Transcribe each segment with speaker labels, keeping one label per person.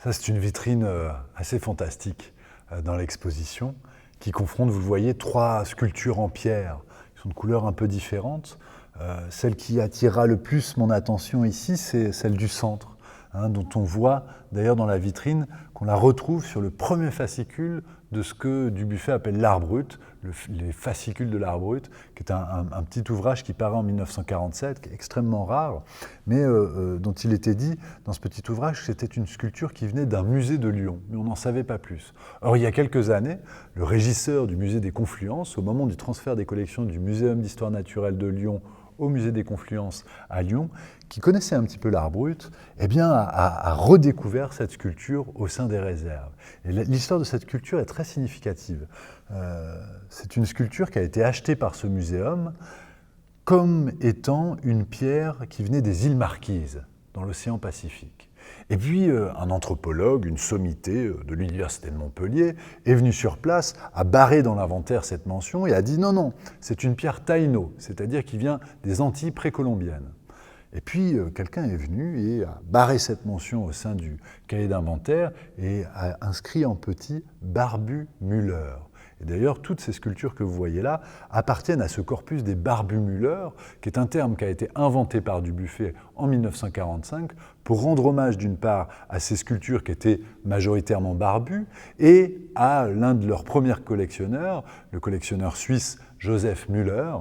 Speaker 1: Ça, c'est une vitrine assez fantastique dans l'exposition qui confronte, vous le voyez, trois sculptures en pierre qui sont de couleurs un peu différentes. Celle qui attirera le plus mon attention ici, c'est celle du centre, dont on voit d'ailleurs dans la vitrine qu'on la retrouve sur le premier fascicule de ce que Dubuffet appelle l'art brut, les fascicules de l'art brut, qui est un petit ouvrage qui paraît en 1947, qui est extrêmement rare, mais dont il était dit dans ce petit ouvrage que c'était une sculpture qui venait d'un musée de Lyon, mais on n'en savait pas plus. Or, il y a quelques années, le régisseur du musée des Confluences, au moment du transfert des collections du Muséum d'histoire naturelle de Lyon au musée des Confluences à Lyon, qui connaissait un petit peu l'art brut, eh bien, a redécouvert cette sculpture au sein des réserves. Et l'histoire de cette sculpture est très significative. C'est une sculpture qui a été achetée par ce muséum comme étant une pierre qui venait des îles Marquises, dans l'océan Pacifique. Et puis, un anthropologue, une sommité de l'université de Montpellier, est venu sur place, a barré dans l'inventaire cette mention et a dit non, non, c'est une pierre taïno, c'est-à-dire qui vient des Antilles précolombiennes. Et puis, quelqu'un est venu et a barré cette mention au sein du cahier d'inventaire et a inscrit en petit « Barbu Müller ». Et d'ailleurs, toutes ces sculptures que vous voyez là appartiennent à ce corpus des barbus-Müller, qui est un terme qui a été inventé par Dubuffet en 1945 pour rendre hommage d'une part à ces sculptures qui étaient majoritairement barbues et à l'un de leurs premiers collectionneurs, le collectionneur suisse Joseph Müller,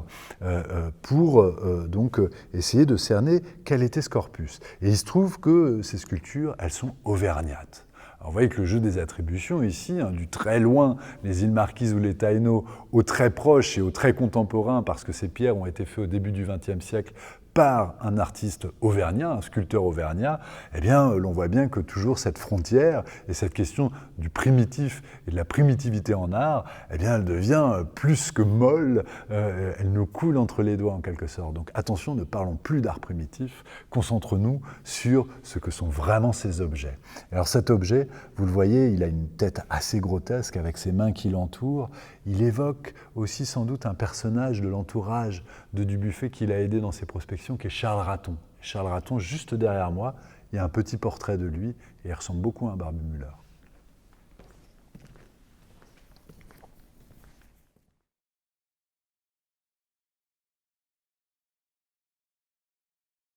Speaker 1: pour donc essayer de cerner quel était ce corpus. Et il se trouve que ces sculptures, elles sont auvergnates. Alors vous voyez que le jeu des attributions ici, du très loin, les îles Marquises ou les Taïnos, au très proche et au très contemporain, parce que ces pierres ont été faites au début du XXe siècle par un artiste auvergnat, un sculpteur auvergnat, eh bien, l'on voit bien que toujours cette frontière et cette question du primitif et de la primitivité en art, eh bien, elle devient plus que molle, elle nous coule entre les doigts en quelque sorte. Donc attention, ne parlons plus d'art primitif, concentrons-nous sur ce que sont vraiment ces objets. Alors cet objet, vous le voyez, il a une tête assez grotesque avec ses mains qui l'entourent. Il évoque aussi sans doute un personnage de l'entourage de Dubuffet qui l'a aidé dans ses prospections, qui est Charles Raton. Charles Raton, juste derrière moi, il y a un petit portrait de lui et il ressemble beaucoup à un Barbu Müller.